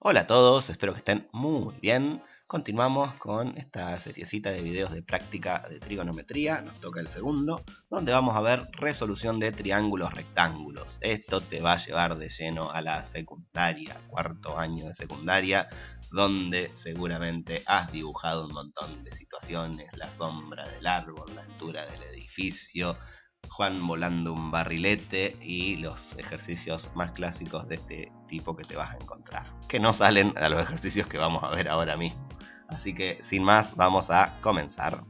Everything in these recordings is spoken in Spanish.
Hola a todos, espero que estén muy bien. Continuamos con esta seriecita de videos de práctica de trigonometría, nos toca el segundo, donde vamos a ver resolución de triángulos rectángulos. Esto te va a llevar de lleno a la secundaria, cuarto año de secundaria, donde seguramente has dibujado un montón de situaciones, la sombra del árbol, la altura del edificio, Juan volando un barrilete y los ejercicios más clásicos de este tipo que te vas a encontrar, que no salen a los ejercicios que vamos a ver ahora mismo. Así que sin más vamos a comenzar.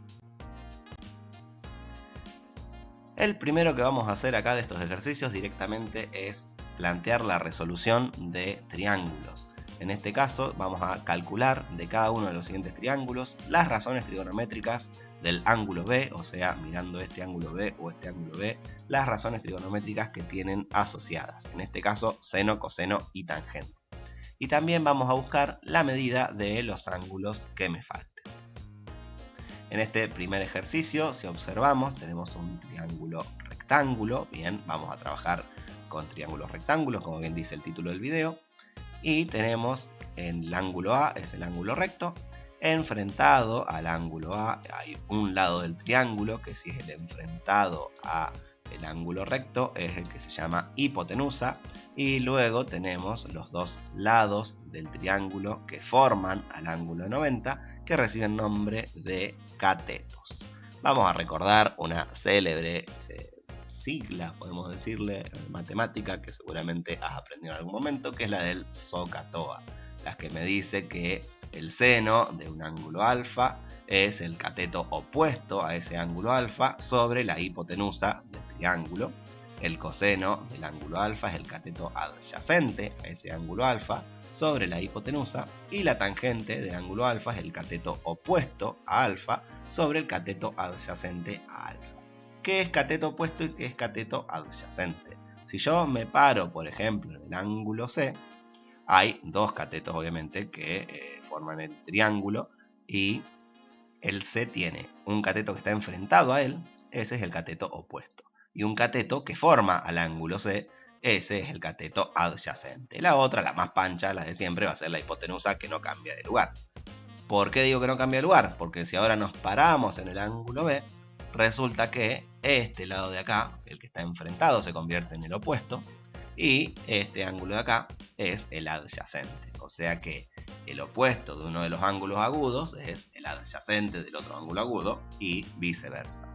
El primero que vamos a hacer acá de estos ejercicios directamente es plantear la resolución de triángulos. En este caso vamos a calcular de cada uno de los siguientes triángulos las razones trigonométricas del ángulo B, o sea, mirando este ángulo B o este ángulo B, las razones trigonométricas que tienen asociadas, en este caso seno, coseno y tangente. Y también vamos a buscar la medida de los ángulos que me falten. En este primer ejercicio, si observamos, tenemos un triángulo rectángulo. Bien, vamos a trabajar con triángulos rectángulos, como bien dice el título del video. Y tenemos el ángulo A, es el ángulo recto. Enfrentado al ángulo A hay un lado del triángulo, que si es el enfrentado a el ángulo recto, es el que se llama hipotenusa. Y luego tenemos los dos lados del triángulo que forman al ángulo de 90, que reciben nombre de catetos. Vamos a recordar una célebre sigla, podemos decirle, matemática, que seguramente has aprendido en algún momento, que es la del SOHCAHTOA, la que me dice que el seno de un ángulo alfa es el cateto opuesto a ese ángulo alfa sobre la hipotenusa del triángulo. El coseno del ángulo alfa es el cateto adyacente a ese ángulo alfa sobre la hipotenusa, y la tangente del ángulo alfa es el cateto opuesto a alfa sobre el cateto adyacente a alfa. ¿Qué es cateto opuesto y qué es cateto adyacente? Si yo me paro, por ejemplo, en el ángulo C, hay dos catetos obviamente que forman el triángulo, y el C tiene un cateto que está enfrentado a él, ese es el cateto opuesto, y un cateto que forma al ángulo C, ese es el cateto adyacente. La otra, la más pancha, la de siempre, va a ser la hipotenusa, que no cambia de lugar. ¿Por qué digo que no cambia de lugar? Porque si ahora nos paramos en el ángulo B, resulta que este lado de acá, el que está enfrentado, se convierte en el opuesto, y este ángulo de acá es el adyacente. O sea que el opuesto de uno de los ángulos agudos es el adyacente del otro ángulo agudo, y viceversa.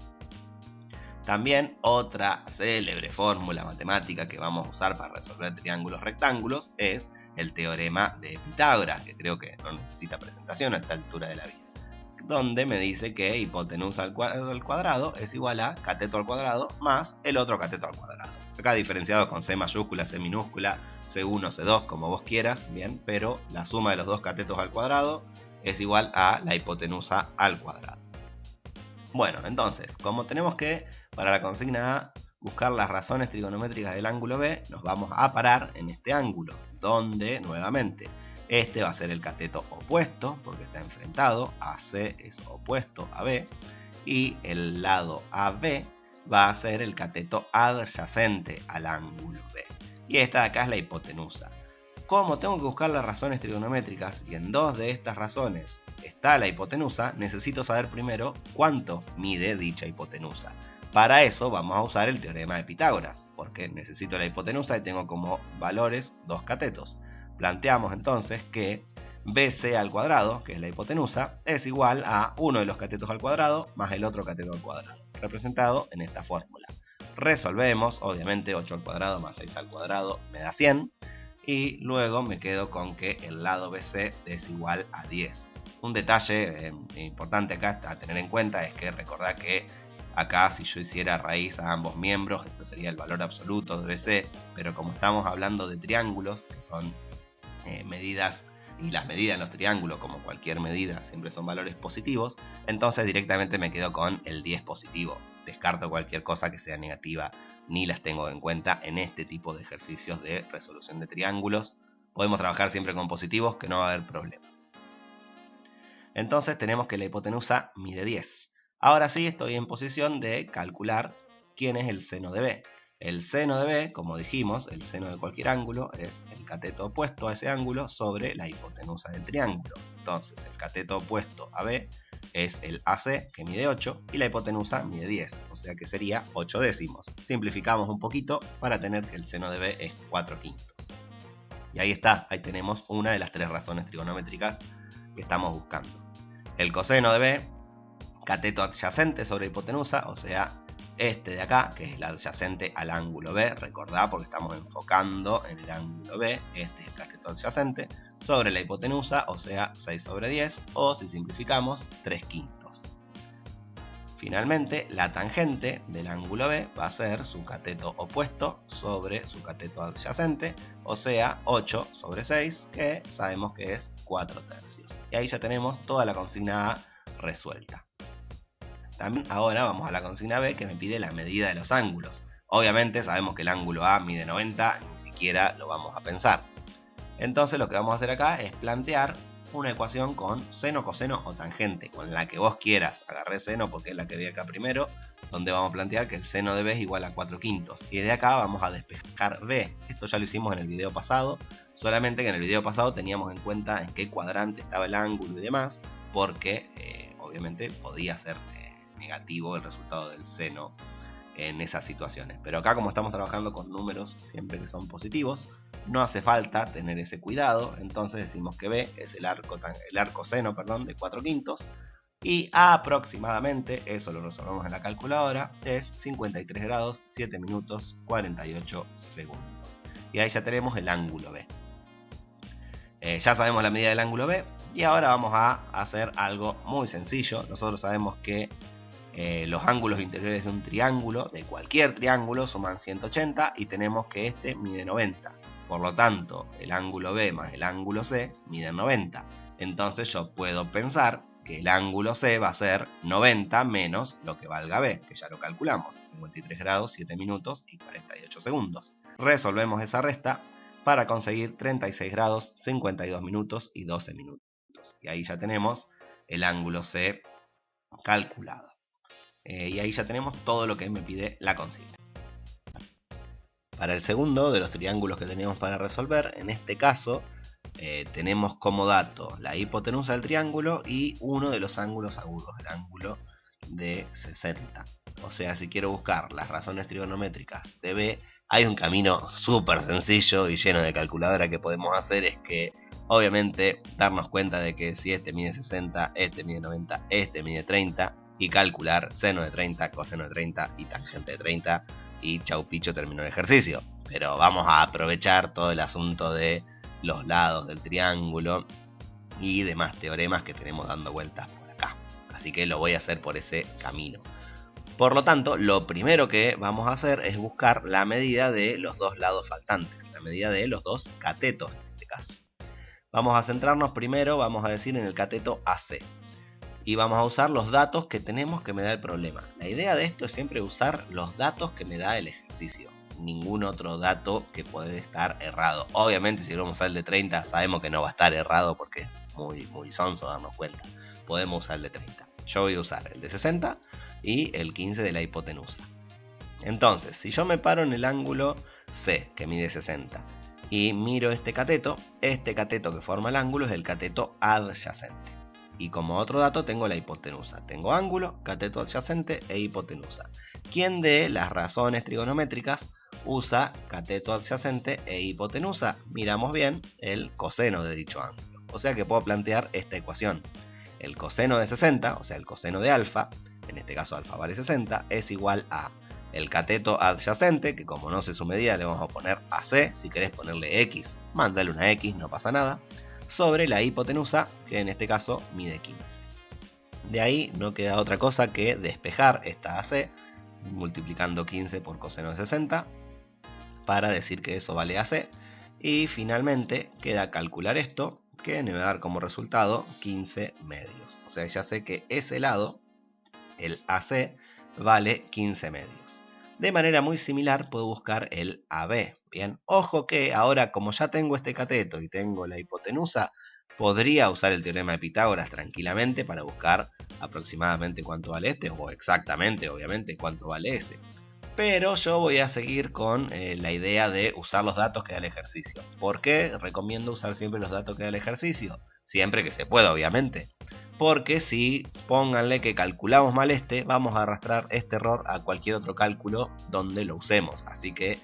También otra célebre fórmula matemática que vamos a usar para resolver triángulos rectángulos es el teorema de Pitágoras, que creo que no necesita presentación a esta altura de la vida, donde me dice que hipotenusa al cuadrado es igual a cateto al cuadrado más el otro cateto al cuadrado. Acá diferenciado con C mayúscula, C minúscula, C1, C2, como vos quieras, bien, pero la suma de los dos catetos al cuadrado es igual a la hipotenusa al cuadrado. Bueno, entonces, como tenemos que, para la consigna A, buscar las razones trigonométricas del ángulo B, nos vamos a parar en este ángulo, donde, nuevamente, este va a ser el cateto opuesto, porque está enfrentado, AC es opuesto a B, y el lado AB va a ser el cateto adyacente al ángulo B. Y esta de acá es la hipotenusa. Como tengo que buscar las razones trigonométricas y en dos de estas razones está la hipotenusa, necesito saber primero cuánto mide dicha hipotenusa. Para eso vamos a usar el teorema de Pitágoras, porque necesito la hipotenusa y tengo como valores dos catetos. Planteamos entonces que BC al cuadrado, que es la hipotenusa, es igual a uno de los catetos al cuadrado más el otro cateto al cuadrado, representado en esta fórmula. Resolvemos, obviamente 8 al cuadrado más 6 al cuadrado me da 100. Y luego me quedo con que el lado BC es igual a 10. Un detalle importante acá a tener en cuenta es que recordá que acá, si yo hiciera raíz a ambos miembros, esto sería el valor absoluto de BC, pero como estamos hablando de triángulos, que son medidas, y las medidas en los triángulos, como cualquier medida, siempre son valores positivos, entonces directamente me quedo con el 10 positivo. Descarto cualquier cosa que sea negativa, ni las tengo en cuenta en este tipo de ejercicios de resolución de triángulos. Podemos trabajar siempre con positivos, que no va a haber problema. Entonces tenemos que la hipotenusa mide 10. Ahora sí estoy en posición de calcular quién es el seno de B. El seno de B, como dijimos, el seno de cualquier ángulo es el cateto opuesto a ese ángulo sobre la hipotenusa del triángulo. Entonces el cateto opuesto a B es el AC, que mide 8, y la hipotenusa mide 10, o sea que sería 8 décimos. Simplificamos un poquito para tener que el seno de B es 4/5. Y ahí está, ahí tenemos una de las 3 razones trigonométricas que estamos buscando. El coseno de B, cateto adyacente sobre hipotenusa, o sea, este de acá, que es el adyacente al ángulo B, recordá porque estamos enfocando en el ángulo B, este es el cateto adyacente, sobre la hipotenusa, o sea, 6/10, o si simplificamos, 3/5. Finalmente, la tangente del ángulo B va a ser su cateto opuesto sobre su cateto adyacente, o sea, 8/6, que sabemos que es 4/3. Y ahí ya tenemos toda la consigna A resuelta. También ahora vamos a la consigna B, que me pide la medida de los ángulos. Obviamente sabemos que el ángulo A mide 90, ni siquiera lo vamos a pensar. Entonces lo que vamos a hacer acá es plantear una ecuación con seno, coseno o tangente, con la que vos quieras. Agarré seno porque es la que vi acá primero, donde vamos a plantear que el seno de B es igual a 4/5. Y de acá vamos a despejar B. Esto ya lo hicimos en el video pasado, solamente que en el video pasado teníamos en cuenta en qué cuadrante estaba el ángulo y demás, porque obviamente podía ser negativo el resultado del seno en esas situaciones. Pero acá, como estamos trabajando con números siempre que son positivos, no hace falta tener ese cuidado. Entonces decimos que B es el arco seno de 4/5, y aproximadamente, eso lo resolvemos en la calculadora, es 53 grados 7 minutos 48 segundos. Y ahí ya tenemos el ángulo B. Ya sabemos la medida del ángulo B, y ahora vamos a hacer algo muy sencillo. Nosotros sabemos que los ángulos interiores de un triángulo, de cualquier triángulo, suman 180 y tenemos que este mide 90. Por lo tanto, el ángulo B más el ángulo C miden 90. Entonces yo puedo pensar que el ángulo C va a ser 90 menos lo que valga B, que ya lo calculamos, 53 grados 7 minutos y 48 segundos. Resolvemos esa resta para conseguir 36 grados 52 minutos y 12 minutos. Y ahí ya tenemos el ángulo C calculado. Y ahí ya tenemos todo lo que me pide la consigna. Para el segundo de los triángulos que teníamos para resolver, en este caso tenemos como dato la hipotenusa del triángulo y uno de los ángulos agudos, el ángulo de 60. O sea, si quiero buscar las razones trigonométricas de B, hay un camino súper sencillo y lleno de calculadora que podemos hacer, es que obviamente darnos cuenta de que si este mide 60, este mide 90, este mide 30, y calcular seno de 30, coseno de 30 y tangente de 30, y chau picho, terminó el ejercicio. Pero vamos a aprovechar todo el asunto de los lados del triángulo y demás teoremas que tenemos dando vueltas por acá. Así que lo voy a hacer por ese camino. Por lo tanto, lo primero que vamos a hacer es buscar la medida de los dos lados faltantes, la medida de los dos catetos en este caso. Vamos a centrarnos primero, vamos a decir, en el cateto AC. Y vamos a usar los datos que tenemos que me da el problema. La idea de esto es siempre usar los datos que me da el ejercicio. Ningún otro dato que puede estar errado. Obviamente si vamos a usar el de 30 sabemos que no va a estar errado porque es muy sonso darnos cuenta. Podemos usar el de 30. Yo voy a usar el de 60 y el 15 de la hipotenusa. Entonces, si yo me paro en el ángulo C, que mide 60, y miro este cateto que forma el ángulo es el cateto adyacente. Y como otro dato tengo la hipotenusa. Tengo ángulo, cateto adyacente e hipotenusa. ¿Quién de las razones trigonométricas usa cateto adyacente e hipotenusa? Miramos bien el coseno de dicho ángulo. O sea que puedo plantear esta ecuación. El coseno de 60, o sea el coseno de alfa, en este caso alfa vale 60, es igual a el cateto adyacente, que como no sé su medida le vamos a poner AC. Si querés ponerle X, mándale una X, no pasa nada, sobre la hipotenusa, que en este caso mide 15. De ahí no queda otra cosa que despejar esta AC, multiplicando 15 por coseno de 60, para decir que eso vale AC. Y finalmente queda calcular esto, que me va a dar como resultado 15 medios. O sea, ya sé que ese lado, el AC, vale 15 medios. De manera muy similar puedo buscar el AB. Bien, ojo que ahora, como ya tengo este cateto y tengo la hipotenusa, podría usar el teorema de Pitágoras tranquilamente para buscar aproximadamente cuánto vale este, o exactamente, obviamente, cuánto vale ese. Pero yo voy a seguir con la idea de usar los datos que da el ejercicio. ¿Por qué recomiendo usar siempre los datos que da el ejercicio? Siempre que se pueda, obviamente. Porque si, pónganle que calculamos mal vamos a arrastrar este error a cualquier otro cálculo donde lo usemos. Así que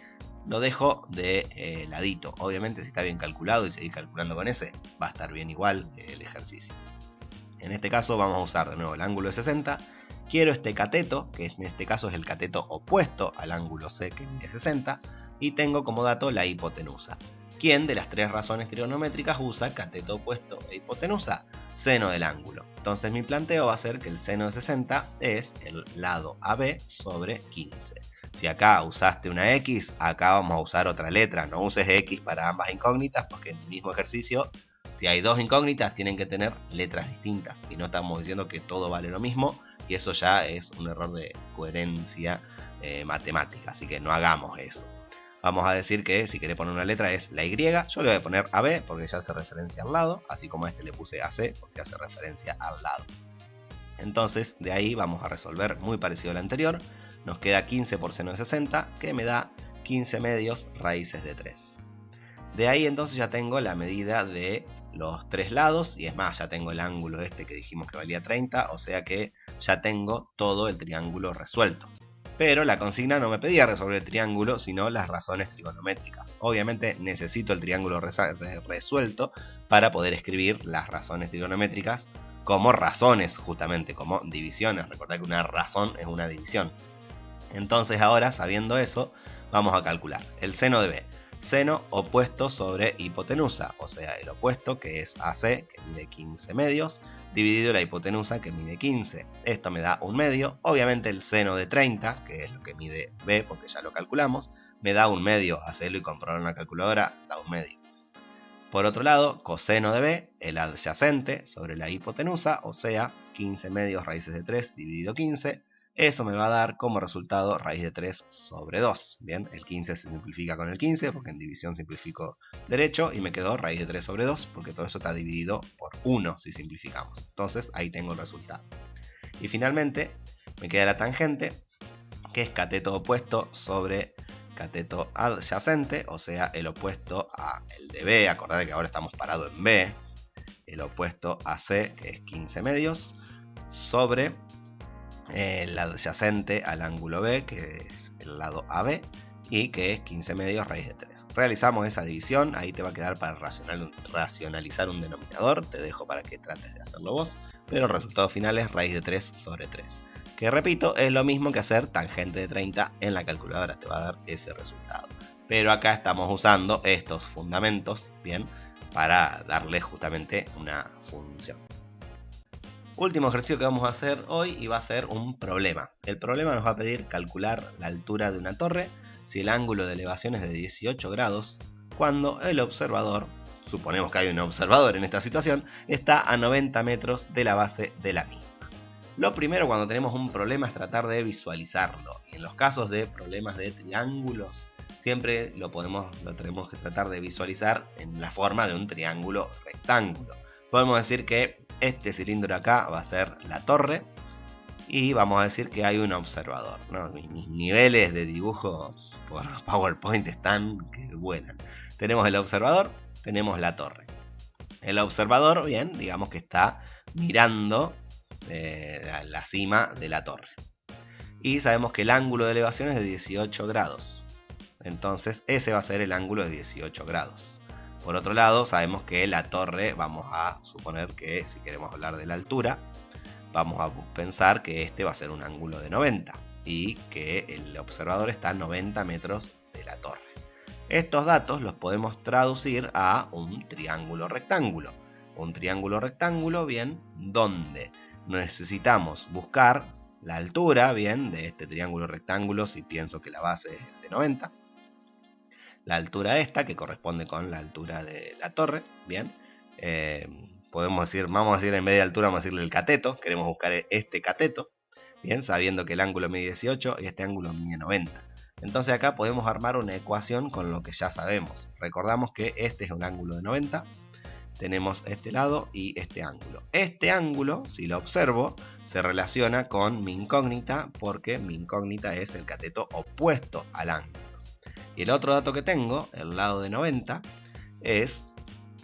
lo dejo de ladito. Obviamente si está bien calculado y seguís calculando con ese, va a estar bien igual el ejercicio. En este caso vamos a usar de nuevo el ángulo de 60. Quiero este cateto, que en este caso es el cateto opuesto al ángulo C que mide 60, y tengo como dato la hipotenusa. ¿Quién de las tres razones trigonométricas usa cateto opuesto e hipotenusa? Seno del ángulo. Entonces mi planteo va a ser que el seno de 60 es el lado AB sobre 15. Si acá usaste una X, acá vamos a usar otra letra. No uses X para ambas incógnitas porque en el mismo ejercicio, si hay dos incógnitas, tienen que tener letras distintas. Si no, estamos diciendo que todo vale lo mismo. Y eso ya es un error de coherencia matemática, así que no hagamos eso. Vamos a decir que si querés poner una letra es la Y, yo le voy a poner AB porque ya hace referencia al lado, así como a este le puse AC porque hace referencia al lado. Entonces de ahí vamos a resolver muy parecido al anterior, nos queda 15 por seno de 60 que me da 15 medios raíces de 3. De ahí entonces ya tengo la medida de los tres lados y es más, ya tengo el ángulo este que dijimos que valía 30, o sea que ya tengo todo el triángulo resuelto. Pero la consigna no me pedía resolver el triángulo, sino las razones trigonométricas. Obviamente necesito el triángulo resuelto para poder escribir las razones trigonométricas como razones, justamente como divisiones. Recordad que una razón es una división. Entonces ahora, sabiendo eso, vamos a calcular el seno de B. Seno opuesto sobre hipotenusa, o sea, el opuesto que es AC, que mide 15 medios, dividido la hipotenusa que mide 15. Esto me da un medio. Obviamente el seno de 30, que es lo que mide B, porque ya lo calculamos, me da un medio. Hacerlo y comprobarlo en la calculadora da un medio. Por otro lado, coseno de B, el adyacente sobre la hipotenusa, o sea, 15 medios raíces de 3 dividido 15. Eso me va a dar como resultado raíz de 3 sobre 2. Bien, el 15 se simplifica con el 15 porque en división simplifico derecho y me quedó raíz de 3 sobre 2 porque todo eso está dividido por 1 si simplificamos. Entonces ahí tengo el resultado. Y finalmente me queda la tangente, que es cateto opuesto sobre cateto adyacente, o sea, el opuesto a el de B. Acordate que ahora estamos parados en B. El opuesto a C, que es 15 medios, sobre el adyacente al ángulo B, que es el lado AB, y que es 15 medios raíz de 3. Realizamos esa división, ahí te va a quedar para racionalizar un denominador, te dejo para que trates de hacerlo vos, pero el resultado final es raíz de 3 sobre 3. Que repito, es lo mismo que hacer tangente de 30 en la calculadora, te va a dar ese resultado. Pero acá estamos usando estos fundamentos, bien, para darle justamente una función. Último ejercicio que vamos a hacer hoy y va a ser un problema. El problema nos va a pedir calcular la altura de una torre si el ángulo de elevación es de 18 grados cuando el observador, suponemos que hay un observador en esta situación, está a 90 metros de la base de la misma. Lo primero cuando tenemos un problema es tratar de visualizarlo. Y en los casos de problemas de triángulos, siempre lo tenemos que tratar de visualizar en la forma de un triángulo rectángulo. Podemos decir que este cilindro acá va a ser la torre y vamos a decir que hay un observador, ¿no? Mis niveles de dibujo por PowerPoint están que vuelan. Tenemos el observador, tenemos la torre. El observador, bien, digamos que está mirando la cima de la torre. Y sabemos que el ángulo de elevación es de 18 grados. Entonces ese va a ser el ángulo de 18 grados. Por otro lado, sabemos que la torre, vamos a suponer que si queremos hablar de la altura, vamos a pensar que este va a ser un ángulo de 90 y que el observador está a 90 metros de la torre. Estos datos los podemos traducir a un triángulo rectángulo. Un triángulo rectángulo, bien, donde necesitamos buscar la altura, bien, de este triángulo rectángulo si pienso que la base es el de 90. La altura esta, que corresponde con la altura de la torre, bien. Podemos decir, vamos a decir en vez de altura, vamos a decirle el cateto. Queremos buscar este cateto, bien, sabiendo que el ángulo mide 18 y este ángulo mide 90. Entonces acá podemos armar una ecuación con lo que ya sabemos. Recordamos que este es un ángulo de 90 tenemos este lado y este ángulo. Este ángulo, si lo observo, se relaciona con mi incógnita porque mi incógnita es el cateto opuesto al ángulo. Y el otro dato que tengo, el lado de 90, es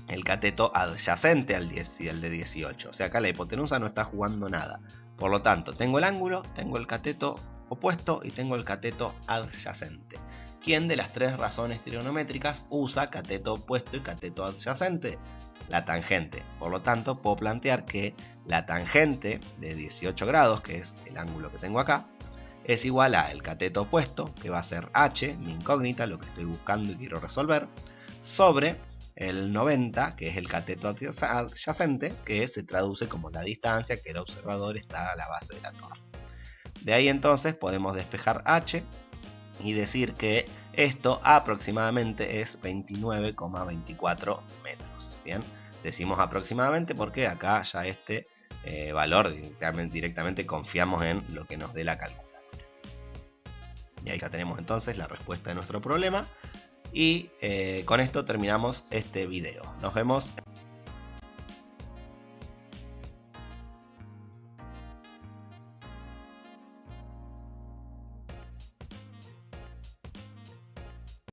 el cateto adyacente al de 18. O sea, acá la hipotenusa no está jugando nada. Por lo tanto, tengo el ángulo, tengo el cateto opuesto y tengo el cateto adyacente. ¿Quién de las tres razones trigonométricas usa cateto opuesto y cateto adyacente? La tangente. Por lo tanto, puedo plantear que la tangente de 18 grados, que es el ángulo que tengo acá, es igual a el cateto opuesto, que va a ser h, mi incógnita, lo que estoy buscando y quiero resolver, sobre el 90, que es el cateto adyacente, que se traduce como la distancia que el observador está a la base de la torre. De ahí entonces podemos despejar h y decir que esto aproximadamente es 29,24 metros. Bien, decimos aproximadamente porque acá ya este valor directamente confiamos en lo que nos dé la calculadora. Y ahí ya tenemos entonces la respuesta de nuestro problema. Y con esto terminamos este video. Nos vemos.